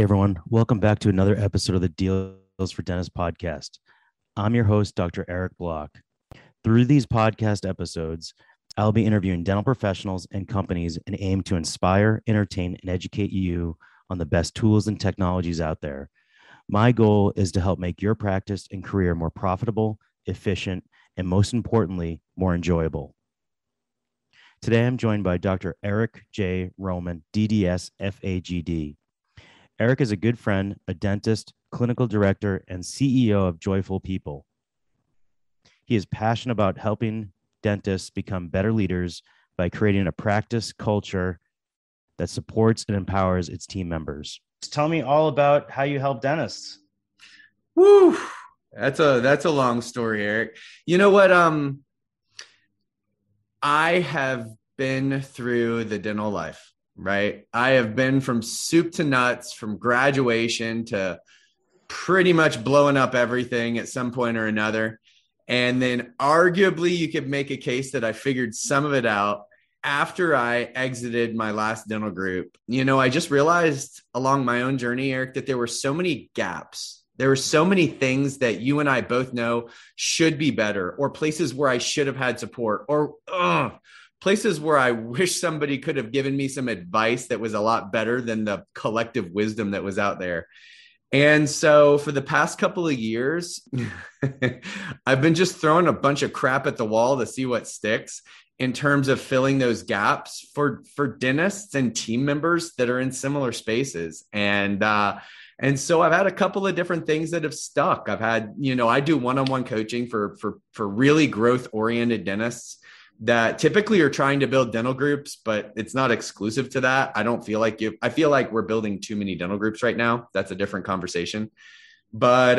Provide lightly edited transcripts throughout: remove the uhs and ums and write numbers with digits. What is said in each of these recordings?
everyone. Welcome back to another episode of the Deals for Dentists podcast. I'm your host, Dr. Eric Block. Through these podcast episodes, I'll be interviewing dental professionals and companies and aim to inspire, entertain, and educate you on the best tools and technologies out there. My goal is to help make your practice and career more profitable, efficient, and most importantly, more enjoyable. Today, I'm joined by Dr. Eric J. Roman, DDS, FAGD. Eric is a good friend, a dentist, clinical director, and CEO of Joyful People. He is passionate about helping dentists become better leaders by creating a practice culture that supports and empowers its team members. Tell me all about how you help dentists. Woo! That's a long story, Eric. You know what? I have been through the dental life. Right. I have been from soup to nuts, from graduation to pretty much blowing up everything at some point or another. And then arguably you could make a case that I figured some of it out after I exited my last dental group. You know, I just realized along my own journey, Eric, that there were so many gaps. There were so many things that you and I both know should be better, or places where I should have had support, or places where I wish somebody could have given me some advice that was a lot better than the collective wisdom that was out there. And so for the past couple of years, I've been just throwing a bunch of crap at the wall to see what sticks in terms of filling those gaps for dentists and team members that are in similar spaces. And so I've had a couple of different things that have stuck. I've had, I do one-on-one coaching for really growth-oriented dentists that typically are trying to build dental groups, but it's not exclusive to that. I feel like we're building too many dental groups right now. That's a different conversation. But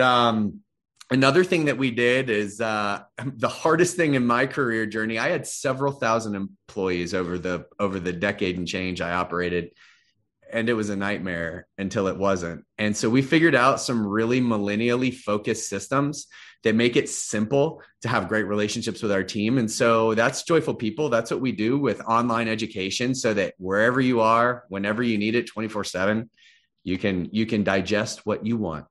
another thing that we did is the hardest thing in my career journey. I had several thousand employees over the decade and change I operated, and it was a nightmare until it wasn't. And so we figured out some really millennially focused systems that make it simple to have great relationships with our team. And so that's Joyful People. That's what we do with online education, so that wherever you are, whenever you need it, 24/7, you can digest what you want.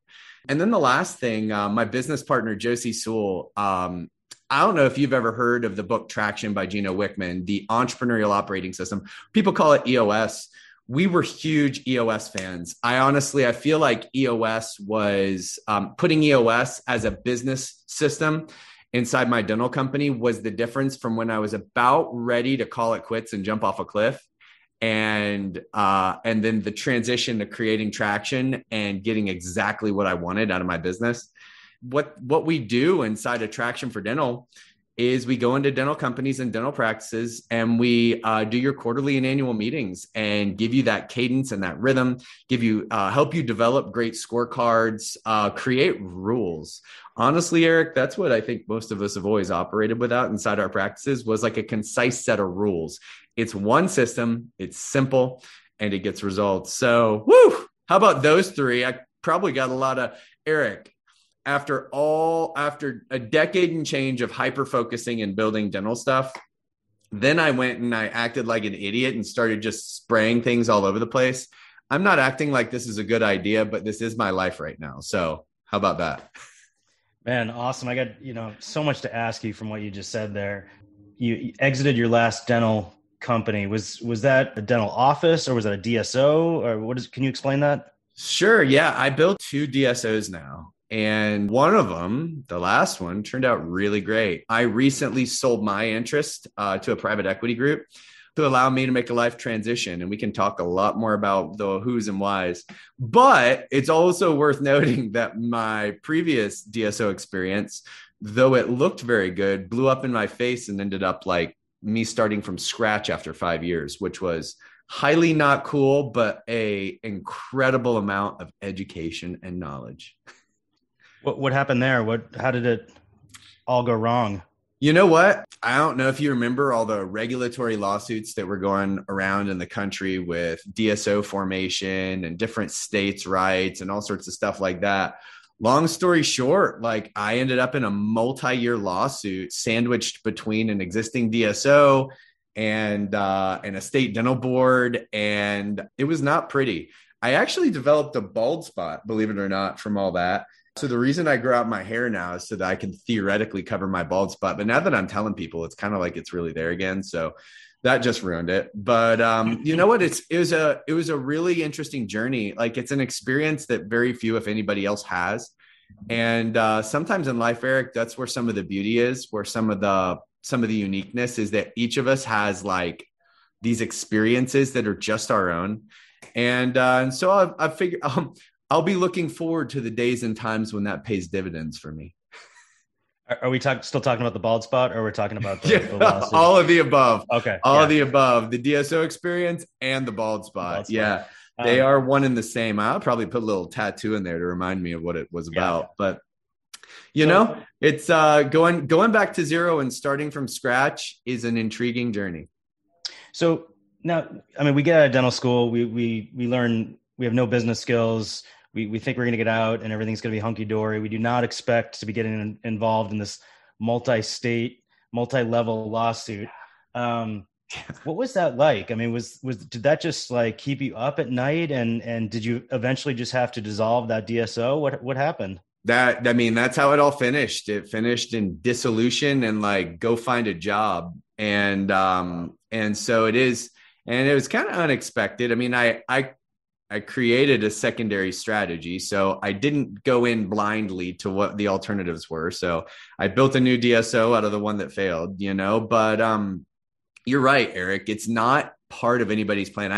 And then the last thing, my business partner, Josie Sewell, I don't know if you've ever heard of the book Traction by Gino Wickman, the entrepreneurial operating system. People call it EOS. We were huge EOS fans. I feel like EOS was putting EOS as a business system inside my dental company was the difference from when I was about ready to call it quits and jump off a cliff. And then the transition to creating Traction and getting exactly what I wanted out of my business. What we do inside of Traction for Dental is we go into dental companies and dental practices, and we do your quarterly and annual meetings and give you that cadence and that rhythm, help you develop great scorecards, create rules. Honestly, Eric, that's what I think most of us have always operated without inside our practices, was like a concise set of rules. It's one system, it's simple, and it gets results. So, how about those three? I probably got a lot of Eric. After a decade and change of hyper-focusing and building dental stuff, then I went and I acted like an idiot and started just spraying things all over the place. I'm not acting like this is a good idea, but this is my life right now. So how about that? Man, awesome. I got, so much to ask you from what you just said there. You exited your last dental company. Was that a dental office, or was that a DSO, or can you explain that? Sure. Yeah. I built 2 DSOs now. And one of them, the last one, turned out really great. I recently sold my interest to a private equity group to allow me to make a life transition. And we can talk a lot more about the who's and whys. But it's also worth noting that my previous DSO experience, though it looked very good, blew up in my face and ended up like me starting from scratch after 5 years, which was highly not cool, but an incredible amount of education and knowledge. What happened there? How did it all go wrong? You know what? I don't know if you remember all the regulatory lawsuits that were going around in the country with DSO formation and different states' rights and all sorts of stuff like that. Long story short, like I ended up in a multi-year lawsuit sandwiched between an existing DSO and a state dental board, and it was not pretty. I actually developed a bald spot, believe it or not, from all that. So the reason I grow out my hair now is so that I can theoretically cover my bald spot. But now that I'm telling people, it's kind of like it's really there again. So that just ruined it. But you know what? It was a really interesting journey. Like it's an experience that very few, if anybody else, has. And sometimes in life, Eric, that's where some of the beauty is, where some of the uniqueness is that each of us has like these experiences that are just our own. And so I figured I'll be looking forward to the days and times when that pays dividends for me. Are we still talking about the bald spot, or we're talking about the lawsuit? All of the above. Okay. All of the above, the DSO experience and the bald spot. Yeah. They are one and the same. I'll probably put a little tattoo in there to remind me of what it was about. But it's going back to zero and starting from scratch is an intriguing journey. So now, I mean, we get out of dental school, we learn we have no business skills. We think we're going to get out and everything's going to be hunky dory. We do not expect to be getting involved in this multi-state, multi-level lawsuit. What was that like? I mean, did that just like keep you up at night? And did you eventually just have to dissolve that DSO? What happened? That's how it all finished. It finished in dissolution and like go find a job. And so it is, and it was kind of unexpected. I mean, I created a secondary strategy. So I didn't go in blindly to what the alternatives were. So I built a new DSO out of the one that failed, but you're right, Eric. It's not part of anybody's plan.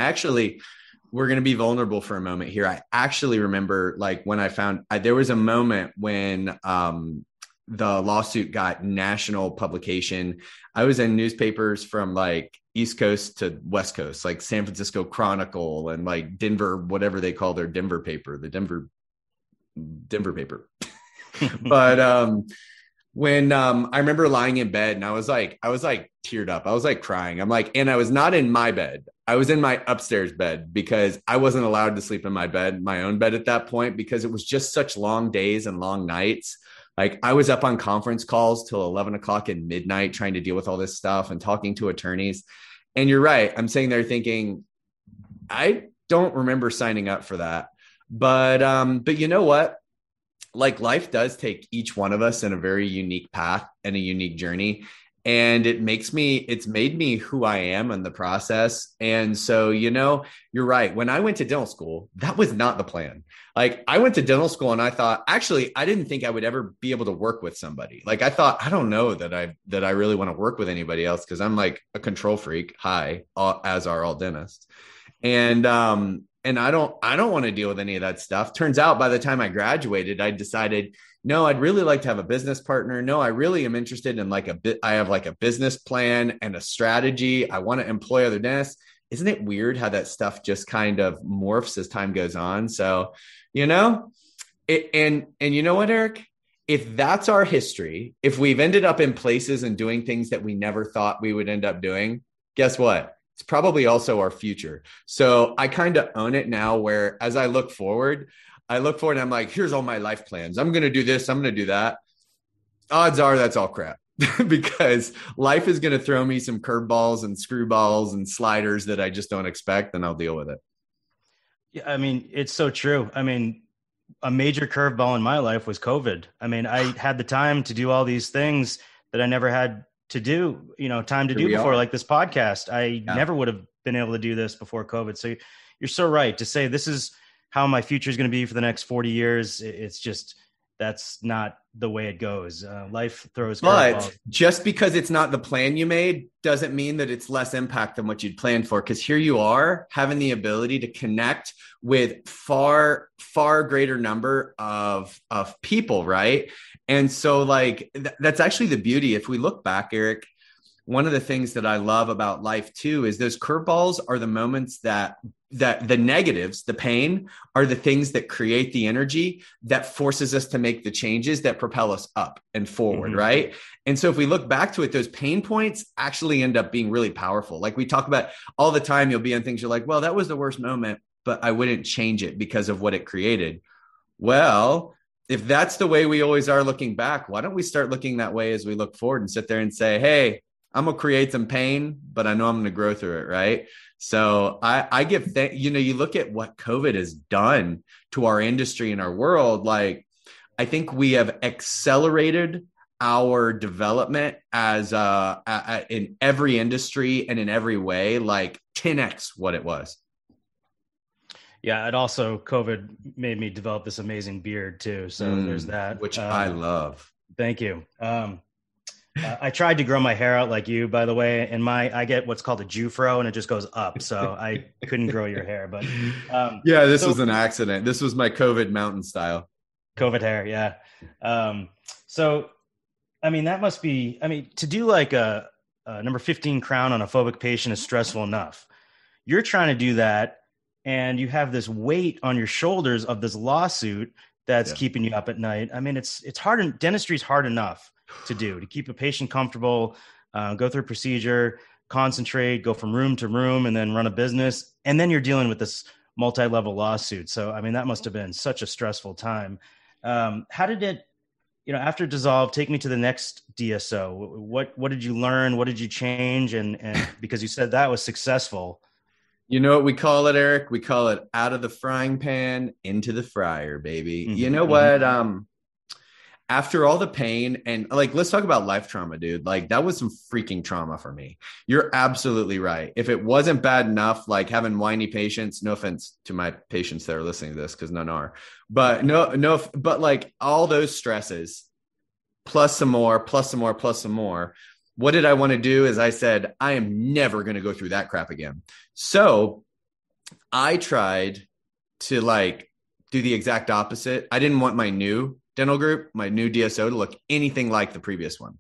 We're going to be vulnerable for a moment here. I actually remember like when there was a moment when the lawsuit got national publication. I was in newspapers from like East Coast to West Coast, like San Francisco Chronicle and like Denver, whatever they call their Denver paper, the Denver paper. But when I remember lying in bed and I was like teared up. I was like crying. And I was not in my bed. I was in my upstairs bed because I wasn't allowed to sleep in my own bed at that point, because it was just such long days and long nights. Like I was up on conference calls till 11 o'clock at midnight trying to deal with all this stuff and talking to attorneys. And you're right. I'm sitting there thinking, I don't remember signing up for that. But you know what? Like life does take each one of us in a very unique path and a unique journey. And it's made me who I am in the process. And so, you're right. When I went to dental school, that was not the plan. Like I went to dental school and I thought, actually, I didn't think I would ever be able to work with somebody. Like I thought, I don't know that I really want to work with anybody else, because I'm like a control freak. As are all dentists. And I don't want to deal with any of that stuff. Turns out by the time I graduated, I decided, no, I'd really like to have a business partner. No, I really am interested in I have like a business plan and a strategy. I want to employ other dentists. Isn't it weird how that stuff just kind of morphs as time goes on? So, and you know what, Eric? If that's our history, if we've ended up in places and doing things that we never thought we would end up doing, guess what? It's probably also our future. So I kind of own it now, where as I look forward and I'm like, here's all my life plans. I'm going to do this. I'm going to do that. Odds are that's all crap because life is going to throw me some curveballs and screwballs and sliders that I just don't expect, and I'll deal with it. Yeah, I mean, it's so true. I mean, a major curveball in my life was COVID. I mean, I had the time to do all these things that I never had to do, time to do before, like this podcast. I never would have been able to do this before COVID. So you're so right to say this is how my future is going to be for the next 40 years. It's just, that's not the way it goes. Life throws curveballs. But just because it's not the plan you made doesn't mean that it's less impact than what you'd planned for. Because here you are having the ability to connect with far, far greater number of people, right? And so like, that's actually the beauty. If we look back, Eric, one of the things that I love about life too is those curveballs are the moments that the negatives, the pain, are the things that create the energy that forces us to make the changes that propel us up and forward, right? And so if we look back to it, those pain points actually end up being really powerful. Like we talk about all the time, you'll be on things you're like, well, that was the worst moment, but I wouldn't change it because of what it created. Well, if that's the way we always are looking back, why don't we start looking that way as we look forward and sit there and say, hey, I'm gonna create some pain, but I know I'm gonna grow through it, right? So I give you look at what COVID has done to our industry and our world. Like, I think we have accelerated our development as in every industry and in every way, like 10x what it was. Yeah, it also COVID made me develop this amazing beard too. So there's that, which I love. Thank you. I tried to grow my hair out like you, by the way, and I get what's called a Jufro, and it just goes up. So I couldn't grow your hair, but yeah, this was an accident. This was my COVID mountain style. COVID hair, yeah. So, I mean, that must be. I mean, to do like a number 15 crown on a phobic patient is stressful enough. You're trying to do that, and you have this weight on your shoulders of this lawsuit that's keeping you up at night. I mean, it's hard. Dentistry is hard enough to do, to keep a patient comfortable, go through a procedure, concentrate, go from room to room, and then run a business. And then you're dealing with this multi-level lawsuit. So, I mean, that must have been such a stressful time. How did it, after Dissolve, take me to the next DSO? What did you learn? What did you change? And because you said that was successful. You know what we call it, Eric? We call it out of the frying pan into the fryer, baby. Mm-hmm. You know what? After all the pain and like, let's talk about life trauma, dude. Like, that was some freaking trauma for me. You're absolutely right. If it wasn't bad enough, like having whiny patients, no offense to my patients that are listening to this, because none are, but but like all those stresses, plus some more. What did I want to do? Is I said, I am never going to go through that crap again. So I tried to like do the exact opposite. I didn't want my new dental group, my new DSO, to look anything like the previous one.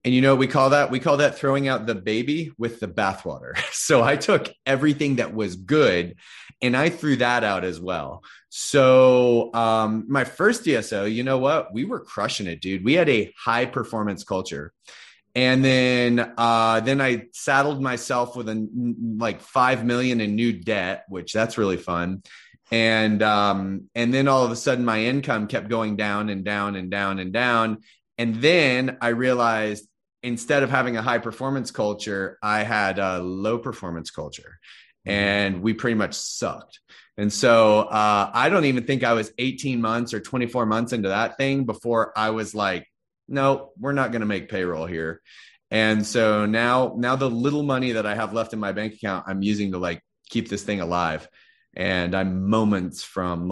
And we call that throwing out the baby with the bathwater. So I took everything that was good and I threw that out as well. So my first DSO, you know what? We were crushing it, dude. We had a high performance culture. And then I saddled myself with like $5 million in new debt, which that's really fun. And then all of a sudden my income kept going down and down and down and down. And then I realized instead of having a high performance culture, I had a low performance culture and we pretty much sucked. And so I don't even think I was 18 months or 24 months into that thing before I was like, no, we're not going to make payroll here. And so now the little money that I have left in my bank account, I'm using to like keep this thing alive. And I'm moments from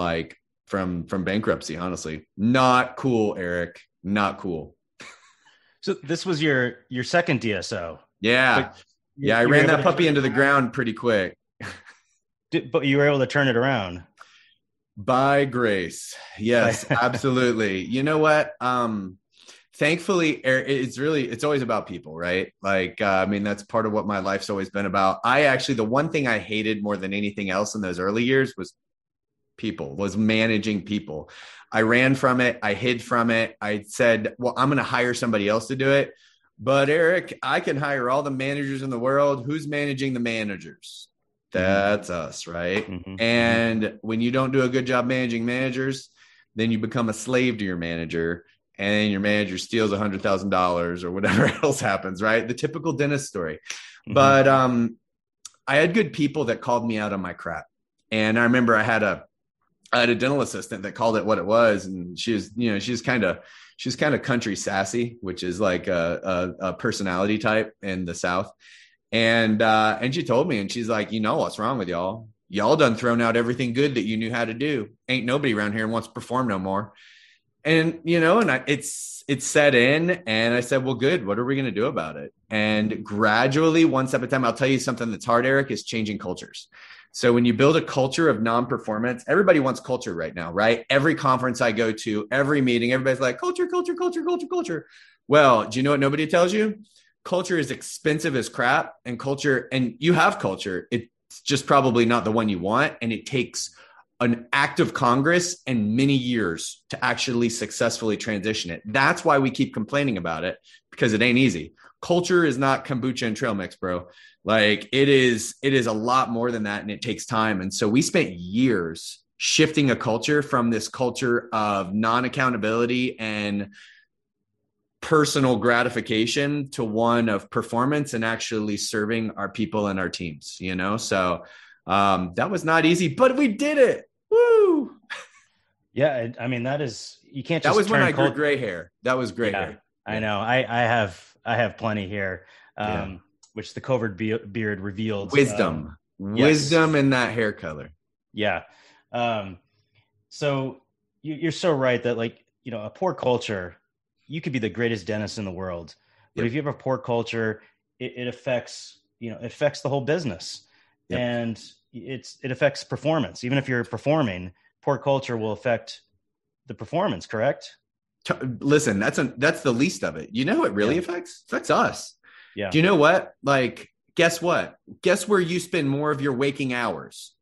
bankruptcy, honestly. Not cool, Eric. Not cool. So this was your second DSO. Yeah. I ran that puppy into the ground pretty quick. But you were able to turn it around. By grace. Yes, absolutely. You know what? Thankfully, it's always about people, right? Like, I mean, that's part of what my life's always been about. The one thing I hated more than anything else in those early years was managing people. I ran from it. I hid from it. I said, well, I'm going to hire somebody else to do it. But Eric, I can hire all the managers in the world. Who's managing the managers? That's us, right? Mm-hmm. And when you don't do a good job managing managers, then you become a slave to your manager. And your manager steals $100,000 or whatever else happens, right? The typical dentist story. Mm-hmm. But I had good people that called me out on my crap. And I remember I had a dental assistant that called it what it was. And she's kind of country sassy, which is like a personality type in the South. And she told me, and she's like, what's wrong with y'all? Y'all done thrown out everything good that you knew how to do. Ain't nobody around here wants to perform no more. And, it's set in, and I said, well, good. What are we going to do about it? And gradually, one step at a time, I'll tell you something that's hard, Eric, is changing cultures. So when you build a culture of non-performance, everybody wants culture right now, right? Every conference I go to, every meeting, everybody's like, culture. Well, do you know what nobody tells you? Culture is expensive as crap, and you have culture. It's just probably not the one you want. And it takes an act of Congress and many years to actually successfully transition it. That's why we keep complaining about it, because it ain't easy. Culture is not kombucha and trail mix, bro. Like it is a lot more than that, and it takes time. And so we spent years shifting a culture from this culture of non-accountability and personal gratification to one of performance and actually serving our people and our teams, you know? So that was not easy, but we did it. Woo. Yeah. I mean, you can't just that was when I grew gray hair. That was gray hair. I know. I have plenty here, which the covert beard revealed. Wisdom in that hair color. Yeah. So you're so right that, like, you know, a poor culture, you could be the greatest dentist in the world, but if you have a poor culture, it affects the whole business, and it affects performance. Even if you're performing, poor culture will affect the performance. Correct? Listen, that's the least of it. You know, it really affects us. Yeah. Do you know what? Like, guess what? Guess where you spend more of your waking hours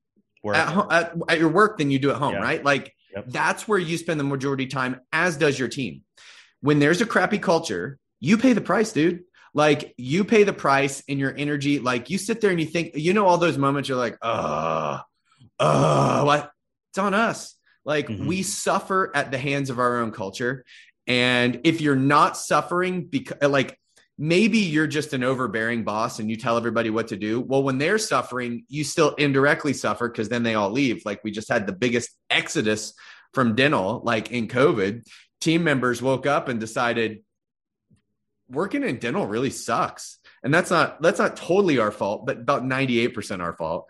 at your work than you do at home, right? Like, that's where you spend the majority of time, as does your team. When there's a crappy culture, you pay the price, dude. Like, you pay the price in your energy. Like, you sit there and you think, you know, all those moments you're like, what? It's on us. Like, we suffer at the hands of our own culture. And if you're not suffering because, like, maybe you're just an overbearing boss and you tell everybody what to do. Well, when they're suffering, you still indirectly suffer, because then they all leave. Like, we just had the biggest exodus from dental, like in COVID. Team members woke up and decided working in dental really sucks. And that's not totally our fault, but about 98% our fault.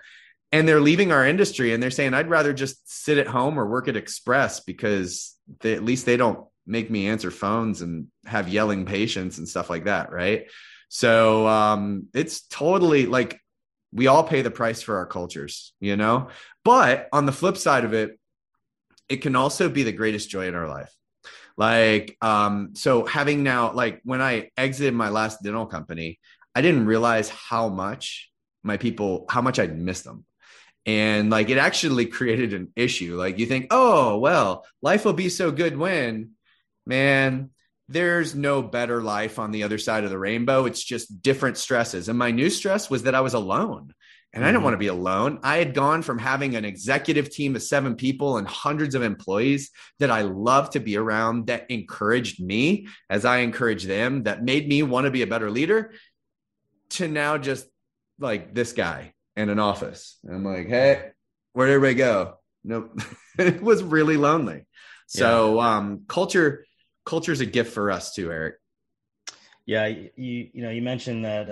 And they're leaving our industry and they're saying, I'd rather just sit at home or work at Express, because at least they don't make me answer phones and have yelling patients and stuff like that. Right. So it's totally like, we all pay the price for our cultures, you know, but on the flip side of it, it can also be the greatest joy in our life. Like, so having now, like, when I exited my last dental company, I didn't realize how much I'd missed them. And like, it actually created an issue. Like, you think, oh, well, life will be so good when, man, there's no better life on the other side of the rainbow. It's just different stresses. And my new stress was that I was alone. And I didn't want to be alone. I had gone from having an executive team of 7 people and hundreds of employees that I love to be around, that encouraged me as I encouraged them, that made me want to be a better leader, to now just like this guy in an office. And I'm like, hey, where'd everybody go? Nope. It was really lonely. So culture's a gift for us too, Eric. Yeah. You mentioned that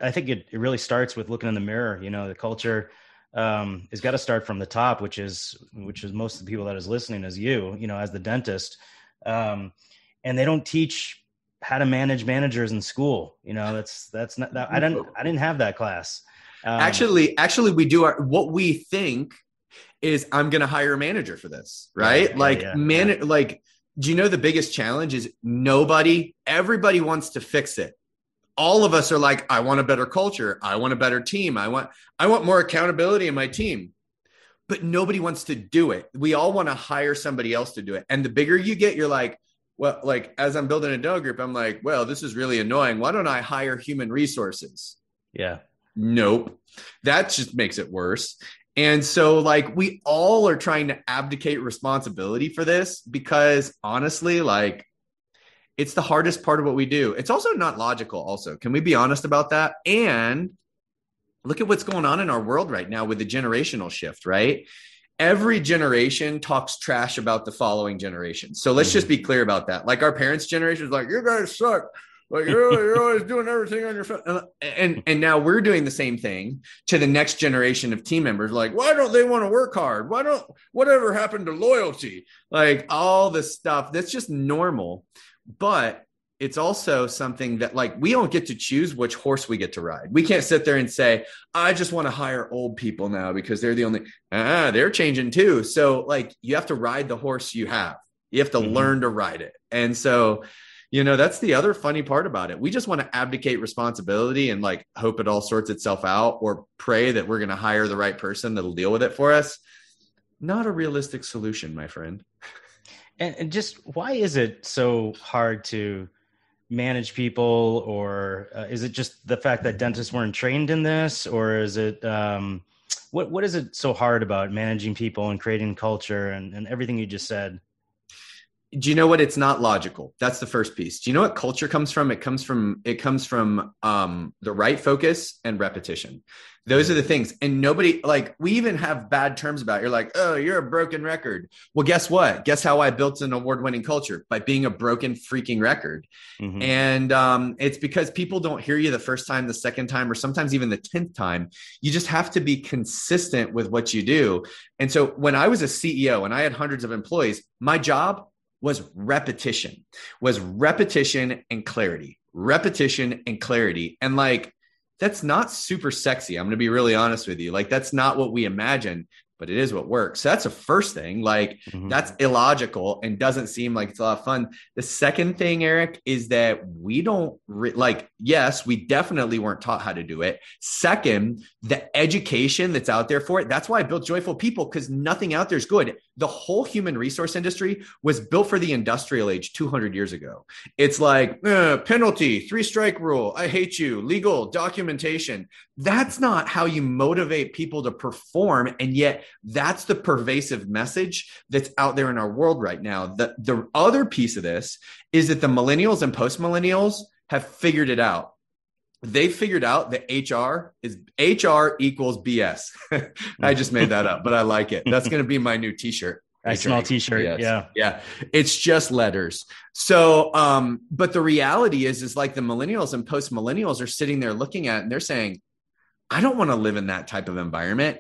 I think it really starts with looking in the mirror. You know, the culture has got to start from the top, which is most of the people that is listening is you know, as the dentist. And they don't teach how to manage managers in school. You know, that's not, I didn't have that class. Actually we do what we think is, I'm going to hire a manager for this. Right. Like, do you know the biggest challenge is everybody wants to fix it. All of us are like, I want a better culture. I want a better team. I want more accountability in my team, but nobody wants to do it. We all want to hire somebody else to do it. And the bigger you get, you're like, well, like, as I'm building a dental group, I'm like, well, this is really annoying. Why don't I hire human resources? Yeah. Nope. That just makes it worse. And so, like, we all are trying to abdicate responsibility for this, because honestly, like, it's the hardest part of what we do. It's also not logical also. Can we be honest about that? And look at what's going on in our world right now with the generational shift, right? Every generation talks trash about the following generation. So let's just be clear about that. Like, our parents' generation is like, you guys suck. Like, you're always doing everything on your phone. And now we're doing the same thing to the next generation of team members. Like, why don't they want to work hard? Whatever happened to loyalty? Like, all this stuff that's just normal. But it's also something that, like, we don't get to choose which horse we get to ride. We can't sit there and say, I just want to hire old people now because they're the only, they're changing too. So, like, you have to ride the horse you have. You have to learn to ride it. And so, you know, that's the other funny part about it. We just want to abdicate responsibility and, like, hope it all sorts itself out, or pray that we're going to hire the right person that'll deal with it for us. Not a realistic solution, my friend. And just, why is it so hard to manage people? Or is it just the fact that dentists weren't trained in this? Or is it, what is it so hard about managing people and creating culture and everything you just said? Do you know what? It's not logical. That's the first piece. Do you know what culture comes from? It comes from the right focus and repetition. Those are the things. And nobody, like, we even have bad terms about it. You're like, oh, you're a broken record. Well, guess what? Guess how I built an award-winning culture? By being a broken freaking record. Mm-hmm. And it's because people don't hear you the first time, the second time, or sometimes even the 10th time. You just have to be consistent with what you do. And so when I was a CEO and I had hundreds of employees, my job was repetition and clarity, repetition and clarity. And like, that's not super sexy. I'm going to be really honest with you. Like, that's not what we imagine, but it is what works. So that's the first thing. Like, that's illogical and doesn't seem like it's a lot of fun. The second thing, Eric, is that we don't yes, we definitely weren't taught how to do it. Second, the education that's out there for it. That's why I built Joyful People, because nothing out there is good. The whole human resource industry was built for the industrial age 200 years ago. It's like penalty, 3-strike rule, I hate you, legal documentation. That's not how you motivate people to perform. And yet that's the pervasive message that's out there in our world right now. The other piece of this is that the millennials and post-millennials have figured it out. They figured out that HR equals BS. I just made that up, but I like it. That's going to be my new t-shirt. Small t-shirt. BS. Yeah. Yeah. It's just letters. So, but the reality is like the millennials and post millennials are sitting there looking at it and they're saying, I don't want to live in that type of environment.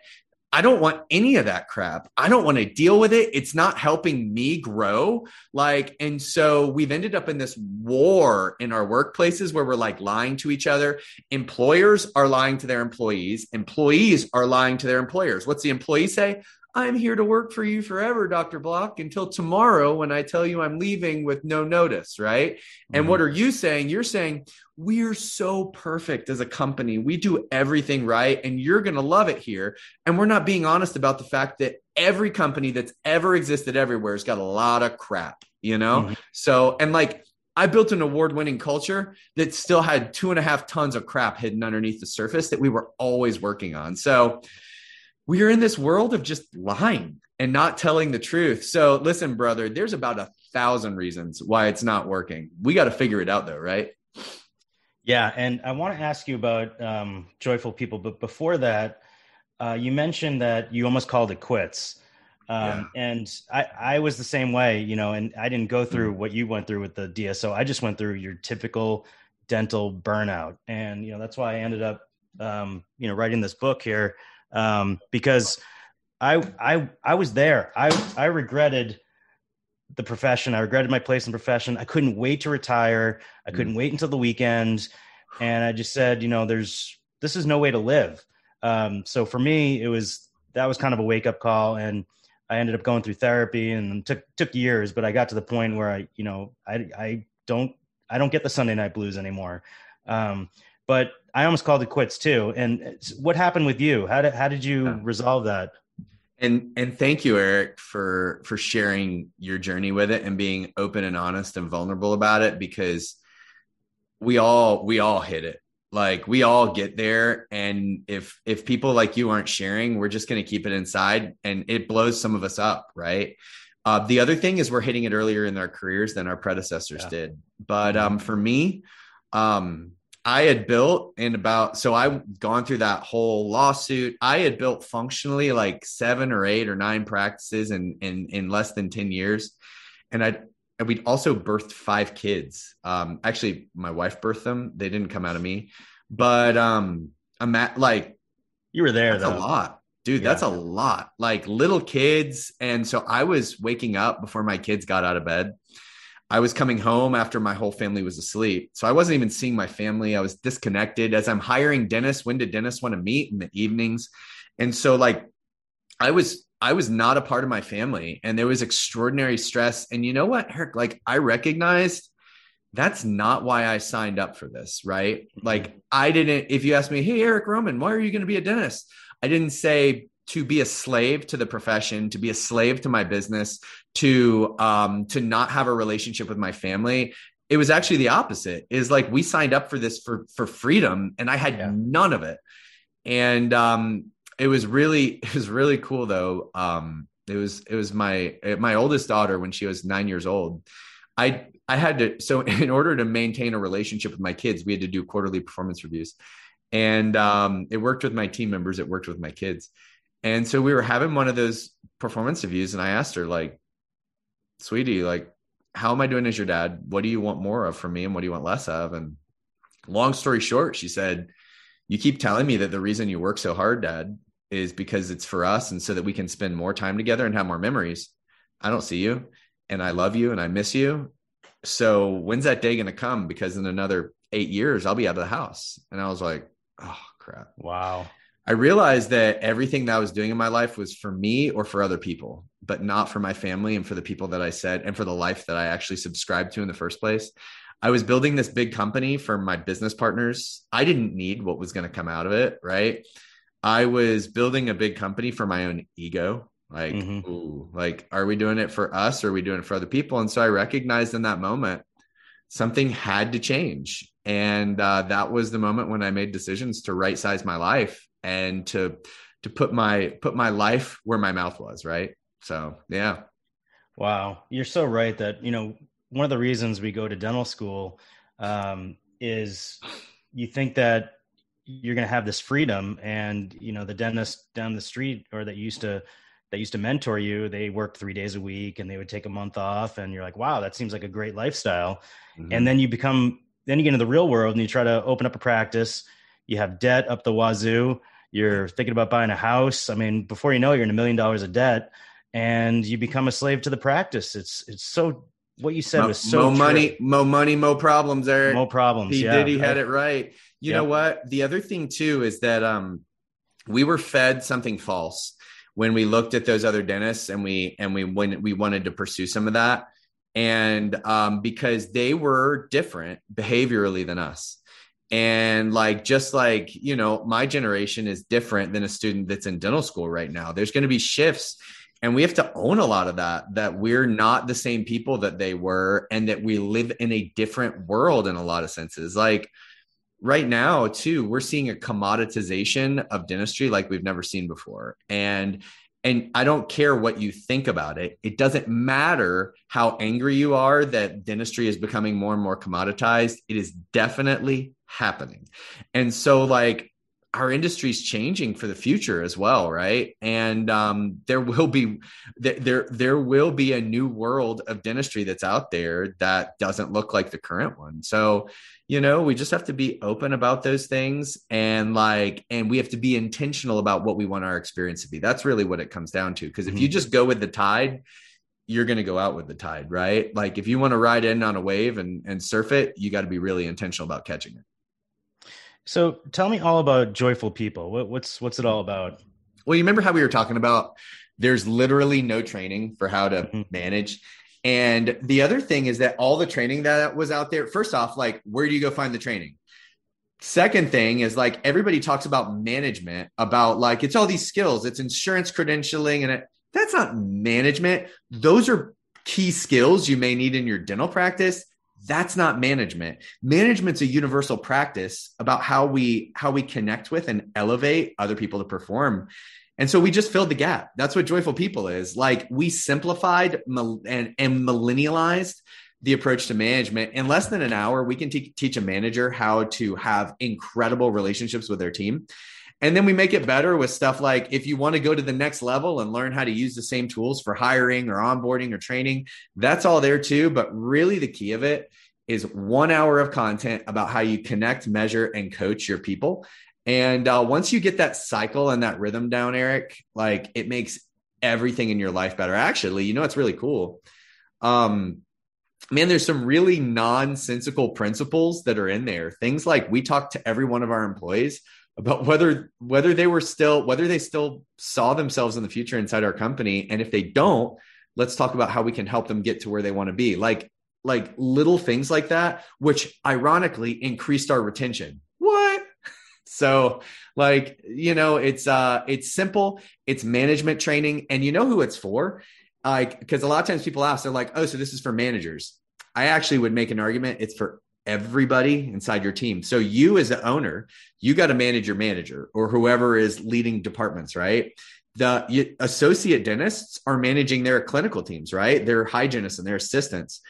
I don't want any of that crap. I don't want to deal with it. It's not helping me grow. And so we've ended up in this war in our workplaces where we're like lying to each other. Employers are lying to their employees. Employees are lying to their employers. What's the employee say? I'm here to work for you forever, Dr. Block, until tomorrow when I tell you I'm leaving with no notice, right? And what are you saying? You're saying, we're so perfect as a company. We do everything right, and you're going to love it here. And we're not being honest about the fact that every company that's ever existed everywhere has got a lot of crap, So, and I built an award-winning culture that still had 2.5 tons of crap hidden underneath the surface that we were always working on. So we are in this world of just lying and not telling the truth. So listen, brother, there's about 1,000 reasons why it's not working. We got to figure it out though, right? Yeah. And I want to ask you about Joyful People, but before that, you mentioned that you almost called it quits. And I was the same way, and I didn't go through what you went through with the DSO. I just went through your typical dental burnout. And, that's why I ended up, writing this book here. Because I was there. I regretted the profession. I regretted my place in the profession. I couldn't wait to retire. I couldn't wait until the weekend. And I just said, this is no way to live. So for me, that was kind of a wake up call. And I ended up going through therapy and took years, but I got to the point where I don't get the Sunday night blues anymore. But I almost called it quits too. And what happened with you? How did you resolve that? And thank you, Eric, for sharing your journey with it and being open and honest and vulnerable about it, because we all hit it. We all get there. And if people like you aren't sharing, we're just going to keep it inside and it blows some of us up. Right. The other thing is we're hitting it earlier in our careers than our predecessors did. But for me, I had built so I've gone through that whole lawsuit. I had built functionally 7 or 8 or 9 practices in less than 10 years. And we'd also birthed 5 kids. Actually, my wife birthed them. They didn't come out of me, but I'm at you were there. That's a lot, dude. Yeah. That's a lot. Little kids. And so I was waking up before my kids got out of bed. I was coming home after my whole family was asleep. So I wasn't even seeing my family. I was disconnected as I'm hiring dentists. When did dentists want to meet? In the evenings. And so I was not a part of my family, and there was extraordinary stress. And you know what, Eric, I recognized that's not why I signed up for this. Right. I didn't, if you ask me, hey, Eric Roman, why are you going to be a dentist? I didn't say to be a slave to the profession, to be a slave to my business, to not have a relationship with my family. It was actually the opposite. Is we signed up for this for freedom, and I had none of it. And it was really cool though. It was my oldest daughter when she was 9 years old. I had to, so in order to maintain a relationship with my kids, we had to do quarterly performance reviews. And it worked with my team members. It worked with my kids. And so we were having one of those performance reviews, and I asked her, like, sweetie, like, how am I doing as your dad? What do you want more of from me, and what do you want less of? And long story short, she said, you keep telling me that the reason you work so hard, Dad, is because it's for us and so that we can spend more time together and have more memories. I don't see you, and I love you, and I miss you. So when's that day going to come? Because in another 8 years, I'll be out of the house. And I was like, oh, crap. Wow. I realized that everything that I was doing in my life was for me or for other people, but not for my family and for the people that I said, and for the life that I actually subscribed to in the first place. I was building this big company for my business partners. I didn't need what was going to come out of it, right? I was building a big company for my own ego. Like, ooh, like, are we doing it for us, or are we doing it for other people? And so I recognized in that moment, something had to change. And that was the moment when I made decisions to right size my life and to put my life where my mouth was. Right. So, yeah. Wow. You're so right that, one of the reasons we go to dental school is you think that you're going to have this freedom, and, the dentist down the street, or that used to mentor you, they worked 3 days a week and they would take a month off, and you're like, wow, that seems like a great lifestyle. And then you get into the real world and you try to open up a practice. You have debt up the wazoo. You're thinking about buying a house. I mean, before you know it, you're in $1 million of debt, and you become a slave to the practice. It's so, what you said was so true. More money, more problems, Eric. More problems. He had it right. You know what? The other thing too is that we were fed something false when we looked at those other dentists, and we wanted to pursue some of that. And because they were different behaviorally than us. And just like, my generation is different than a student that's in dental school right now. There's going to be shifts, and we have to own a lot of that we're not the same people that they were, and that we live in a different world in a lot of senses. Like right now too, we're seeing a commoditization of dentistry like we've never seen before. And I don't care what you think about it. It doesn't matter how angry you are that dentistry is becoming more and more commoditized. It is definitely happening. And so our industry is changing for the future as well, right? And there will be a new world of dentistry that's out there that doesn't look like the current one. So, we just have to be open about those things, and we have to be intentional about what we want our experience to be. That's really what it comes down to. Because if you just go with the tide, you're going to go out with the tide, right? Like if you want to ride in on a wave and surf it, you got to be really intentional about catching it. So tell me all about Joyful People. What's it all about? Well, you remember how we were talking about there's literally no training for how to manage. And the other thing is that all the training that was out there, first off, where do you go find the training? Second thing is everybody talks about management, about it's all these skills, it's insurance credentialing, and that's not management. Those are key skills you may need in your dental practice. That's not management. Management's a universal practice about how we connect with and elevate other people to perform. And so we just filled the gap. That's what Joyful People is. We simplified and millennialized the approach to management. In less than an hour, we can teach a manager how to have incredible relationships with their team. And then we make it better with stuff like, if you want to go to the next level and learn how to use the same tools for hiring or onboarding or training, that's all there too. But really the key of it is 1 hour of content about how you connect, measure, and coach your people. And once you get that cycle and that rhythm down, Eric, it makes everything in your life better. Actually, it's really cool. Man, there's some really nonsensical principles that are in there. Things like we talk to every one of our employees about whether they still saw themselves in the future inside our company. And if they don't, let's talk about how we can help them get to where they want to be. Like little things like that, which ironically increased our retention. What? So it's simple. It's management training. And you know who it's for? Because a lot of times people ask, they're like, oh, so this is for managers. I actually would make an argument. It's for everybody inside your team. So you as the owner, you got to manage your manager or whoever is leading departments, right? The associate dentists are managing their clinical teams, right? Their hygienists and their assistants.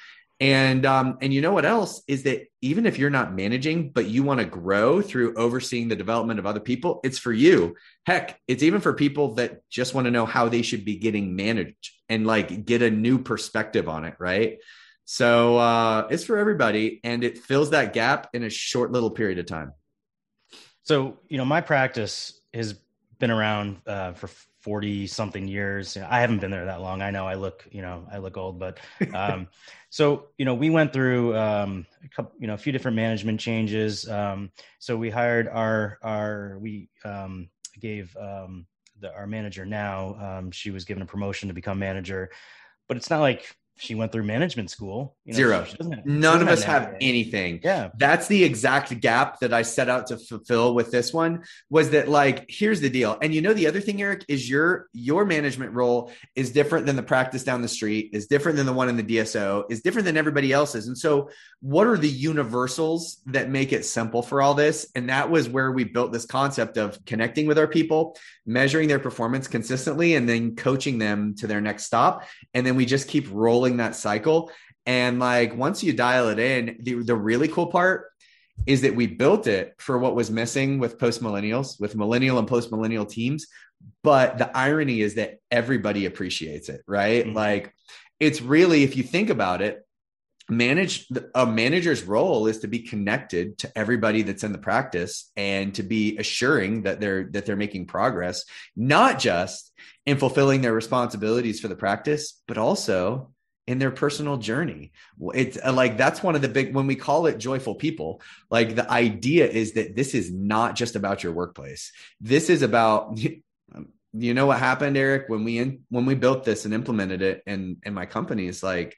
And you know what else is that even if you're not managing, but you want to grow through overseeing the development of other people, it's for you. Heck, it's even for people that just want to know how they should be getting managed and like get a new perspective on it, right? So it's for everybody, and it fills that gap in a short little period of time. So, my practice has been around for 40 something years. I haven't been there that long. I know I look old, but so, we went through a few different management changes. So we hired we gave our manager now, she was given a promotion to become manager, but it's not like she went through management school. Zero. None of us have anything. Yeah. That's the exact gap that I set out to fulfill with this one, was that like, here's the deal. And the other thing, Eric, is your management role is different than the practice down the street, is different than the one in the DSO, is different than everybody else's. And so what are the universals that make it simple for all this? And that was where we built this concept of connecting with our people, measuring their performance consistently, and then coaching them to their next stop. And then we just keep rolling that cycle. And like, once you dial it in, the really cool part is that we built it for what was missing with post-millennials, with millennial and post-millennial teams. But the irony is that everybody appreciates it, right? Mm-hmm. Like, it's really, if you think about it, a manager's role is to be connected to everybody that's in the practice and to be assuring that they're making progress, not just in fulfilling their responsibilities for the practice, but also in their personal journey. It's like, that's one of the big, when we call it joyful people, like the idea is that this is not just about your workplace. This is about, what happened, Eric, when we built this and implemented it in my company, is like,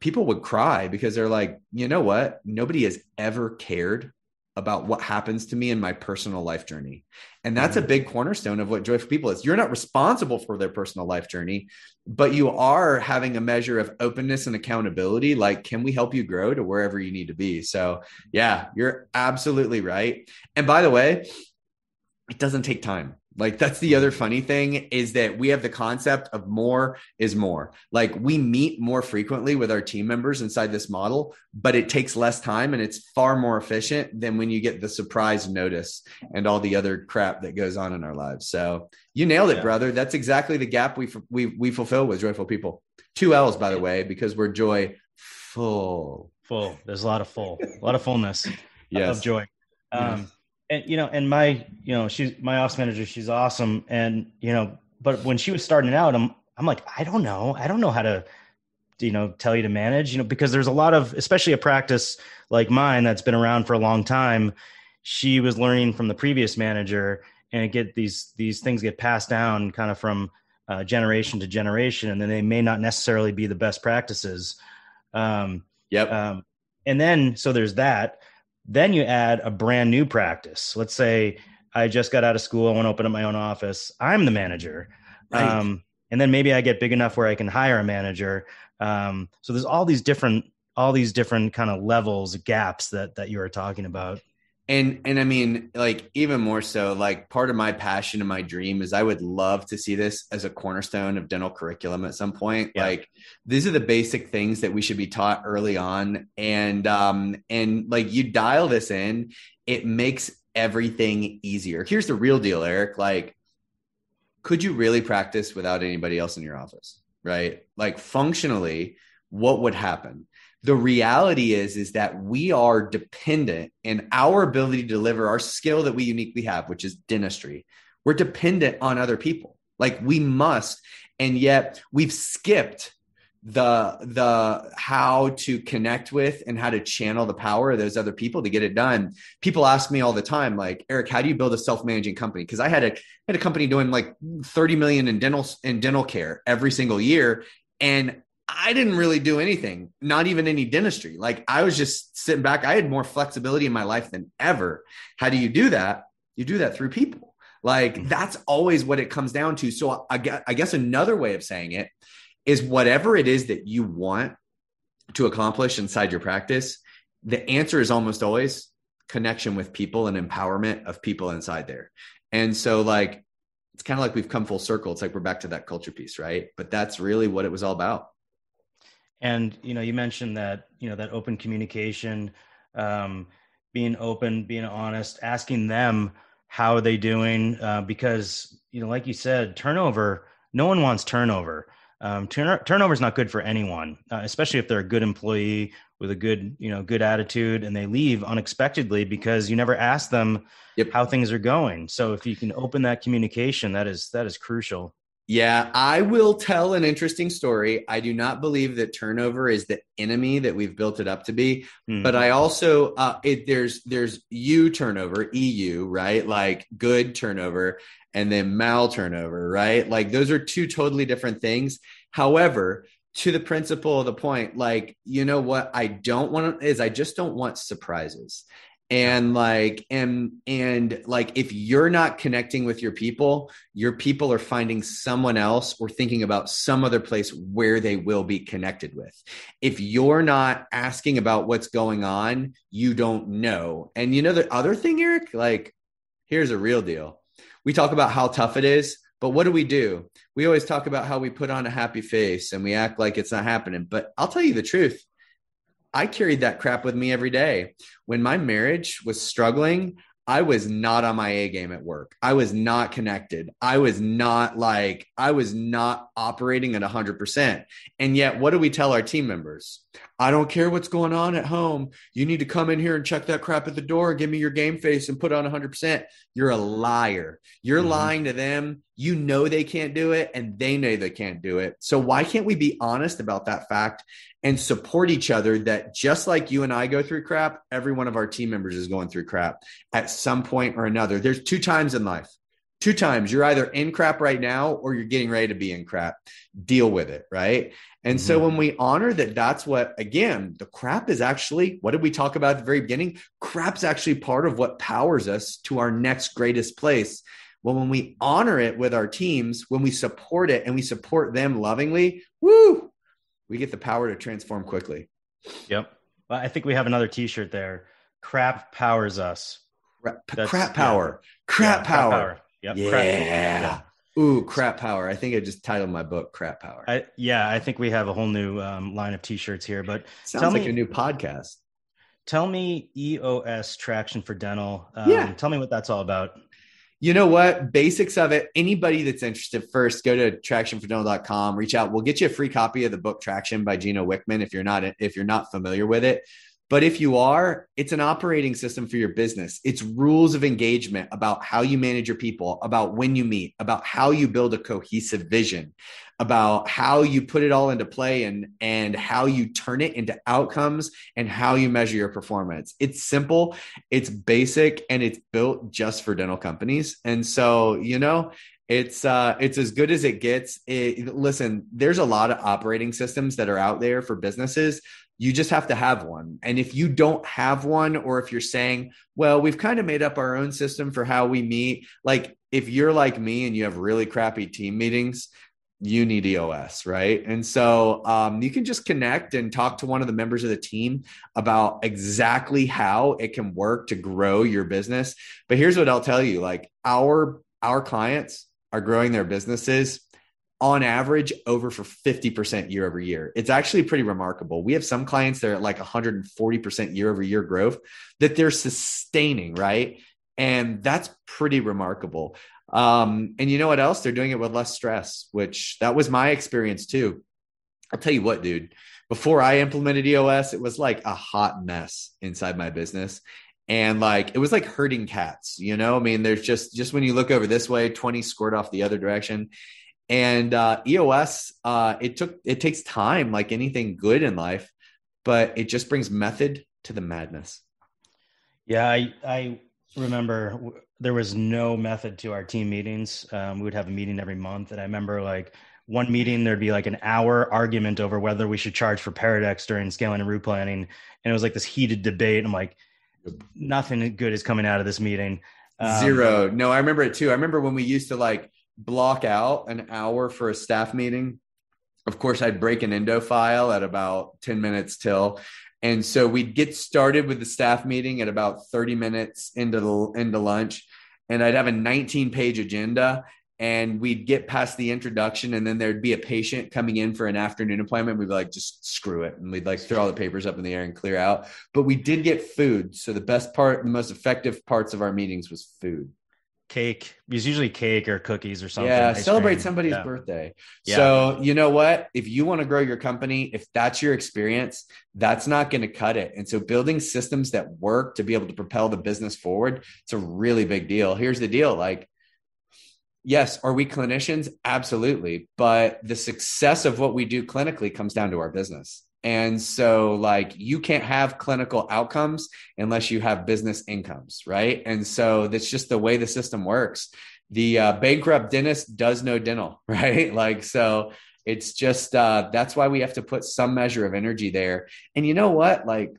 people would cry because they're like, you know what? Nobody has ever cared about what happens to me in my personal life journey. And that's a big cornerstone of what joyful people is. You're not responsible for their personal life journey, but you are having a measure of openness and accountability. Like, can we help you grow to wherever you need to be? So yeah, you're absolutely right. And by the way, it doesn't take time. Like, that's the other funny thing, is that we have the concept of more is more. Like, we meet more frequently with our team members inside this model, but it takes less time and it's far more efficient than when you get the surprise notice and all the other crap that goes on in our lives. So you nailed it, brother. That's exactly the gap we fulfill with joyful people. 2 L's, by the way, because we're joyful. There's a lot of fullness of joy. Yes. And she's my ops manager. She's awesome. And, but when she was starting out, I'm like, I don't know how to, tell you to manage, because there's a lot of, especially a practice like mine that's been around for a long time. She was learning from the previous manager, and these things get passed down kind of from generation to generation. And then they may not necessarily be the best practices. Yep. And then, so there's that. Then you add a brand new practice. Let's say I just got out of school. I want to open up my own office. I'm the manager. Right. And then maybe I get big enough where I can hire a manager. So there's all these different kind of levels, gaps that you were talking about. And I mean, like, even more so, like, part of my passion and my dream is I would love to see this as a cornerstone of dental curriculum at some point. Yeah. Like, these are the basic things that we should be taught early on. And like, you dial this in, it makes everything easier. Here's the real deal, Eric. Like, could you really practice without anybody else in your office? Right? Like, functionally, what would happen? The reality is that we are dependent in our ability to deliver our skill that we uniquely have, which is dentistry. We're dependent on other people. Like, we must, and yet we've skipped the how to connect with and how to channel the power of those other people to get it done. People ask me all the time, like, Eric, how do you build a self-managing company? Because I had a company doing like 30 million in dental care every single year, and I didn't really do anything, not even any dentistry. Like, I was just sitting back. I had more flexibility in my life than ever. How do you do that? You do that through people. Like, that's always what it comes down to. So I guess another way of saying it is, whatever it is that you want to accomplish inside your practice, the answer is almost always connection with people and empowerment of people inside there. And so, like, it's kind of like we've come full circle. It's like we're back to that culture piece, right? But that's really what it was all about. And, you mentioned that, that open communication, being open, being honest, asking them how are they doing, because, like you said, turnover, no one wants turnover. Turnover is not good for anyone, especially if they're a good employee with a good, good attitude, and they leave unexpectedly because you never ask them how things are going. So if you can open that communication, that is crucial. Yeah, I will tell an interesting story. I do not believe that turnover is the enemy that we've built it up to be, but I also there's U turnover, EU, right? Like good turnover, and then mal turnover, right? Like those are two totally different things. However, to the principle of the point, like, what I don't want is I just don't want surprises. And like, and like, if you're not connecting with your people are finding someone else or thinking about some other place where they will be connected with. If you're not asking about what's going on, you don't know. And the other thing, Eric, like, here's a real deal. We talk about how tough it is, but what do? We always talk about how we put on a happy face and we act like it's not happening. But I'll tell you the truth. I carried that crap with me every day. When my marriage was struggling, I was not on my A game at work. I was not connected. I was not operating at 100%. And yet, what do we tell our team members? I don't care what's going on at home. You need to come in here and check that crap at the door. Give me your game face and put on 100%. You're a liar. You're lying to them. You know they can't do it, and they know they can't do it. So why can't we be honest about that fact and support each other, that just like you and I go through crap, every one of our team members is going through crap at some point or another. There's 2 times in life. 2 times. You're either in crap right now or you're getting ready to be in crap. Deal with it, right? And so when we honor that, that's what, again, the crap is actually, what did we talk about at the very beginning? Crap's actually part of what powers us to our next greatest place. Well, when we honor it with our teams, when we support it and we support them lovingly, woo, we get the power to transform quickly. Yep. Well, I think we have another t-shirt there. Crap powers us. Crap power. Crap power. Yep. Yeah. Crap. Ooh, crap power. I think I just titled my book Crap Power. I think we have a whole new line of t-shirts here, but sounds like a new podcast. Tell me EOS Traction for Dental. Tell me what that's all about. You know what? Basics of it. Anybody that's interested, first go to tractionfordental.com, reach out. We'll get you a free copy of the book Traction by Gino Wickman if you're not familiar with it. But if you are, it's an operating system for your business. It's rules of engagement about how you manage your people, about when you meet, about how you build a cohesive vision, about how you put it all into play and how you turn it into outcomes and how you measure your performance. It's simple, it's basic, and it's built just for dental companies. And so, it's as good as it gets. Listen, there's a lot of operating systems that are out there for businesses. You just have to have one. And if you don't have one, or if you're saying, well, we've kind of made up our own system for how we meet, like if you're like me and you have really crappy team meetings, you need EOS, right? And so you can just connect and talk to one of the members of the team about exactly how it can work to grow your business. But here's what I'll tell you, like our clients are growing their businesses on average over for 50% year over year. It's actually pretty remarkable. We have some clients that are at like 140% year over year growth that they're sustaining, right? And that's pretty remarkable. And you know what else? They're doing it with less stress, which that was my experience too. I'll tell you what, dude, before I implemented EOS, it was like a hot mess inside my business. And like, it was like herding cats, I mean, there's just when you look over this way, 20 squirt off the other direction. And EOS, it takes time, like anything good in life, but it just brings method to the madness. Yeah, I remember there was no method to our team meetings. We would have a meeting every month. And I remember like one meeting, there'd be like an hour argument over whether we should charge for Paradex during scaling and route planning. And it was like this heated debate. I'm like, nothing good is coming out of this meeting. Zero. No, I remember it too. I remember when we used to like block out an hour for a staff meeting. Of course, I'd break an endo file at about 10 minutes till. And so we'd get started with the staff meeting at about 30 minutes into lunch. And I'd have a 19-page agenda. and we'd get past the introduction, and then there'd be a patient coming in for an afternoon appointment. We'd be like, just screw it. And we'd like throw all the papers up in the air and clear out. But we did get food. So the best part, the most effective parts of our meetings was food. Cake. It was usually cake or cookies or something. Yeah, celebrate somebody's birthday. Yeah. So you know what? If you want to grow your company, if that's your experience, that's not going to cut it. And so building systems that work to be able to propel the business forward, it's a really big deal. Here's the deal. Like, yes, are we clinicians? Absolutely. But the success of what we do clinically comes down to our business. And so like you can't have clinical outcomes unless you have business incomes, right? And so that's just the way the system works. The bankrupt dentist does no dental, right? Like, so it's just, that's why we have to put some measure of energy there. And you know what? Like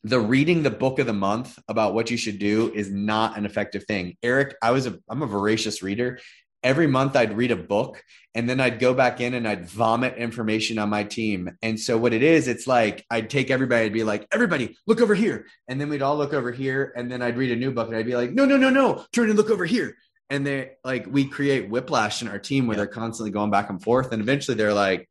the reading the book of the month about what you should do is not an effective thing. Eric, I'm a voracious reader. Every month I'd read a book and then I'd go back in and I'd vomit information on my team. And so what it is, it's like, I'd take everybody, I'd be like, everybody look over here. And then we'd all look over here. And then I'd read a new book and I'd be like, no, turn and look over here. And they like, we create whiplash in our team where they're constantly going back and forth. And eventually they're like,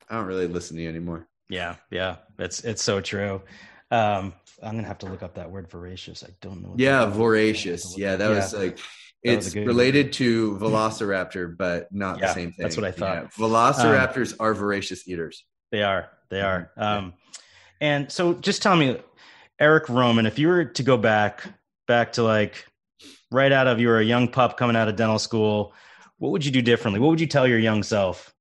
I don't really listen to you anymore. Yeah. Yeah. It's so true. I'm going to have to look up that word voracious. I don't know. Yeah. Voracious. Yeah. That was like, it's related to Velociraptor, but not the same thing. That's what I thought. Yeah. Velociraptors are voracious eaters. They are. And so just tell me, Eric Roman, if you were to go back to like right out of, you were a young pup coming out of dental school, what would you do differently? What would you tell your young self?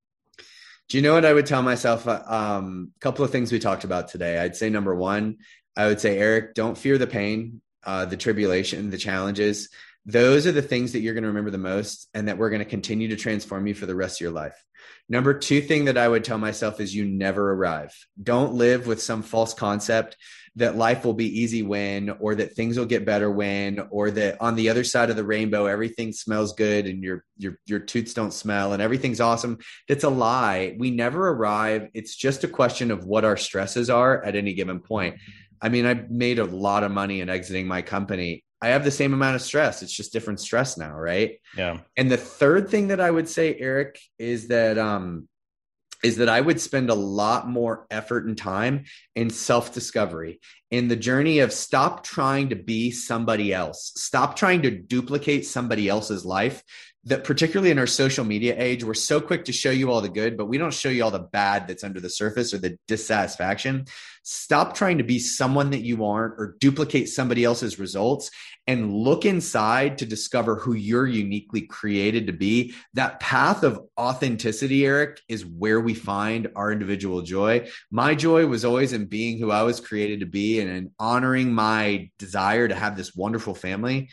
Do you know what I would tell myself? A couple of things we talked about today. I'd say number one, I would say, Eric, don't fear the pain, the tribulation, the challenges. Those are the things that you're going to remember the most and that we're going to continue to transform you for the rest of your life. Number two thing that I would tell myself is you never arrive. Don't live with some false concept that life will be easy when, or that things will get better when, or that on the other side of the rainbow, everything smells good and your tooths don't smell and everything's awesome. That's a lie. We never arrive. It's just a question of what our stresses are at any given point. I mean, I made a lot of money in exiting my company. I have the same amount of stress. It's just different stress now. Right. Yeah. And the third thing that I would say, Eric, is that I would spend a lot more effort and time in self-discovery, in the journey of stop trying to be somebody else, stop trying to duplicate somebody else's life. That particularly in our social media age, we're so quick to show you all the good, but we don't show you all the bad that's under the surface or the dissatisfaction. Stop trying to be someone that you aren't or duplicate somebody else's results and look inside to discover who you're uniquely created to be. That path of authenticity, Eric, is where we find our individual joy. My joy was always in being who I was created to be and in honoring my desire to have this wonderful family.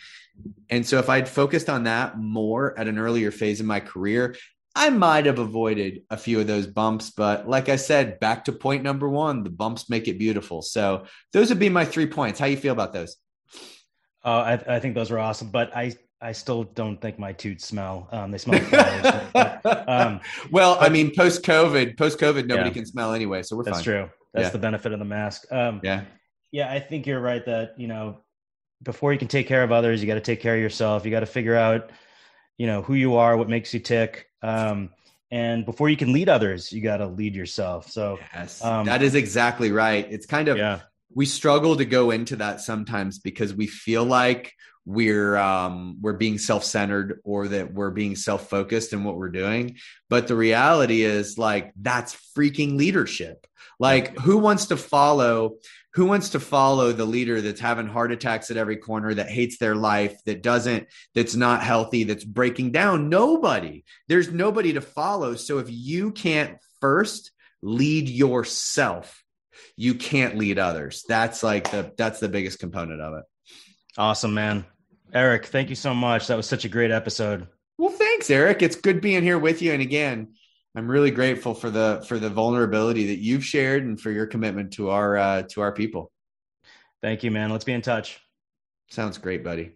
And so if I'd focused on that more at an earlier phase in my career, I might have avoided a few of those bumps. But like I said, back to point number one, the bumps make it beautiful. So those would be my 3 points. How you feel about those? I think those are awesome, but I still don't think my tooths smell. They smell like flowers. Well, I mean, post-COVID, nobody can smell anyway. So we're fine. That's true. That's the benefit of the mask. Yeah, I think you're right that, before you can take care of others, you got to take care of yourself. You got to figure out, who you are, what makes you tick. And before you can lead others, you got to lead yourself. So yes, that is exactly right. It's kind of, we struggle to go into that sometimes because we feel like we're being self-centered or that we're being self-focused in what we're doing. But the reality is like, that's freaking leadership. Like who wants to follow the leader that's having heart attacks at every corner, that hates their life, that's not healthy, that's breaking down? Nobody. There's nobody to follow. So if you can't first lead yourself, you can't lead others. That's the biggest component of it. Awesome, man. Eric, thank you so much. That was such a great episode. Well, thanks, Eric. It's good being here with you. And again, I'm really grateful for the vulnerability that you've shared and for your commitment to our people. Thank you, man. Let's be in touch. Sounds great, buddy.